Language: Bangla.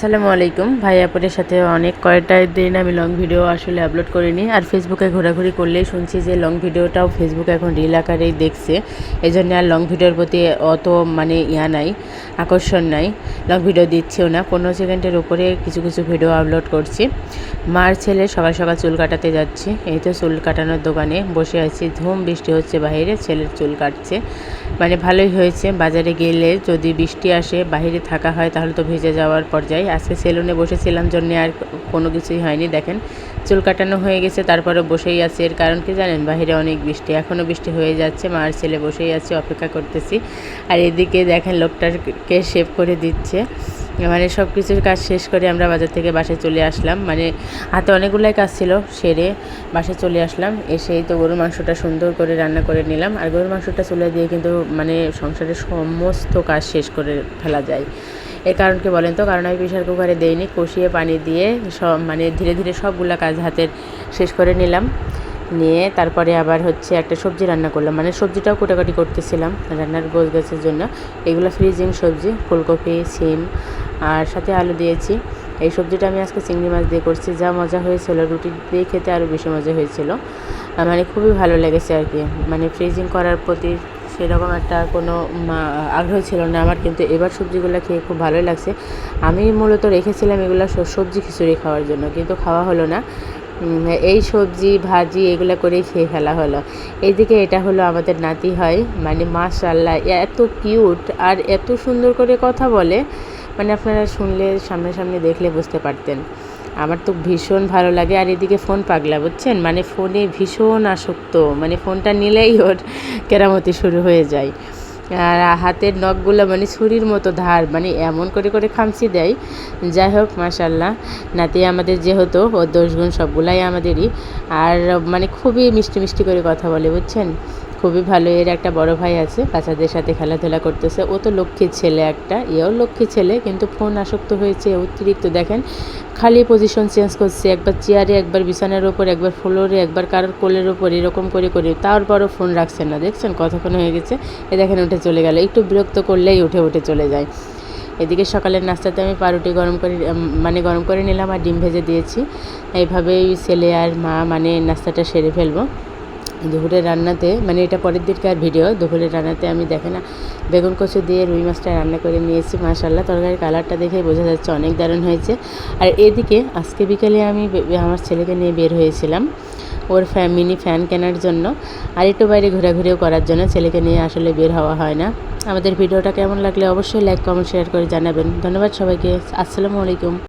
আসসালামু আলাইকুম। ভাই আপুদের সাথে অনেক কয়টা দিন আমি লং ভিডিও আসলে আপলোড করিনি। আর ফেসবুকে ঘোরাঘুরি করলেই শুনছি যে লং ভিডিওটাও ফেসবুকে এখন রিল আকারেই দেখছে। এই জন্য আর লং ভিডিওর প্রতি অত নাই, আকর্ষণ নাই। লং ভিডিও দিচ্ছেও না, 15 সেকেন্ডের উপরে কিছু কিছু ভিডিও আপলোড করছি। মার ছেলে সকাল সকাল চুল কাটাতে যাচ্ছি। এই তো চুল কাটানোর দোকানে বসে আছি, ধুম বৃষ্টি হচ্ছে বাইরে, ছেলের চুল কাটছে। মানে ভালোই হয়েছে, বাজারে গেলে যদি বৃষ্টি আসে বাইরে থাকা হয় তাহলে তো ভিজে যাওয়ার পর্যায়ে। আজকে সেলুনে বসেছিলাম জন্যে আর কোনো কিছুই হয়নি। দেখেন চুল কাটানো হয়ে গেছে, তারপরে বসেই আছে। এর কারণ কি জানেন? বাইরে অনেক বৃষ্টি, এখনও বৃষ্টি হয়ে যাচ্ছে। মার ছেলে বসেই আছে, অপেক্ষা করতেছি। আর এদিকে দেখেন লোকটাকে শেভ করে দিচ্ছে। মানে সব কিছুর কাজ শেষ করে আমরা বাজার থেকে বাসায় চলে আসলাম। মানে হাতে অনেকগুলাই কাজ ছিল, সেরে বাসায় চলে আসলাম। এসেই তো গরুর মাংসটা সুন্দর করে রান্না করে নিলাম। আর গরুর মাংসটা চুলে দিয়ে কিন্তু মানে সংসারের সমস্ত কাজ শেষ করে ফেলা যায়। এর কারণ কি বলেন তো? কারণ আমি প্রেশার কুকারে দেইনি, কষিয়ে পানি দিয়ে সব মানে ধীরে ধীরে সবগুলা কাজ হাতের শেষ করে নিলাম। নিয়ে তারপরে আবার হচ্ছে একটা সবজি রান্না করলাম। মানে সবজিটাও কোটাকাটি করতেছিলাম রান্নার গোছ গাছের জন্য। এগুলো ফ্রিজিং সবজি, ফুলকপি, সিম আর সাথে আলু দিয়েছি। এই সবজিটা আমি আজকে চিংড়ি মাছ দিয়ে করছি, যা মজা হয়েছিল। রুটি দিয়ে খেতে আরও বেশি মজা হয়েছিল। মানে খুবই ভালো লেগেছে আর কি। মানে ফ্রিজিং করার প্রতি সেরকম একটা কোনো আগ্রহ ছিল না আমার, কিন্তু এবার সবজিগুলো খেয়ে খুব ভালোই লাগছে। আমি মূলত রেখেছিলাম এগুলো সবজি খিচুড়ি খাওয়ার জন্য, কিন্তু খাওয়া হলো না। এই সবজি ভাজি এগুলো করেই খেয়ে ফেলা হলো। এইদিকে এটা হলো আমাদের নাতি হয়, মানে মাশাআল্লাহ এত কিউট আর এত সুন্দর করে কথা বলে। মানে আপনারা শুনলে সামনাসামনি দেখলে বুঝতে পারতেন। আমার তো ভীষণ ভালো লাগে। আর এদিকে ফোন পাগলা, বুঝছেন? মানে ফোনে ভীষণ আসক্ত, মানে ফোনটা নিলেই ওর কেরামতি শুরু হয়ে যায়। আর হাতের নখগুলো মানে ছুরির মতো ধার, মানে এমন করে করে খামচি দেয়। যাই হোক মাশাআল্লাহ, নাতি আমাদের যেহেতু ওর দোষগুণ সবগুলাই আমাদেরই। আর মানে খুবই মিষ্টি মিষ্টি করে কথা বলে, বুঝছেন? খুবই ভালো। এর একটা বড় ভাই আছে, বাচ্চাদের সাথে খেলাধুলা করতেছে। ও তো লক্ষ্মীর ছেলে একটা, এও লক্ষ্মী ছেলে, কিন্তু ফোন আসক্ত হয়েছে অতিরিক্ত। দেখেন খালি পজিশন চেঞ্জ করছে, একবার চেয়ারে, একবার বিছানার ওপর, একবার ফ্লোরে, একবার কারোর কোলের ওপর, এরকম করে করে। তারপরও ফোন রাখছেন না, দেখছেন কতক্ষণ হয়ে গেছে। এ দেখেন উঠে চলে গেল, একটু বিরক্ত করলেই উঠে উঠে চলে যায়। এদিকে সকালের নাস্তাতে আমি পাউরুটি গরম করে নিলাম আর ডিম ভেজে দিয়েছি। এইভাবেই ছেলে আর মা মানে নাস্তাটা সেরে ফেলবো। দুপুরের রান্নাতে, মানে এটা পরের দিনকার ভিডিও, দুপুরের রান্নাতে আমি দেখে না বেগুন কচু দিয়ে রুই মাছটা রান্না করে নিয়েছি। মাশাআল্লাহ, তরকারির কালারটা দেখে বোঝা যাচ্ছে অনেক দারুণ হয়েছে। আর এদিকে আজকে বিকেলে আমি আমার ছেলেকে নিয়ে বের হয়েছিলাম ওর মিনি ফ্যান কেনার জন্য, আর একটু বাইরে ঘোরাঘুরিও করার জন্য। ছেলেকে নিয়ে আসলে বের হওয়া হয় না। আমাদের ভিডিওটা কেমন লাগলে অবশ্যই লাইক, কমেন্ট, শেয়ার করে জানাবেন। ধন্যবাদ সবাইকে। আসসালামু আলাইকুম।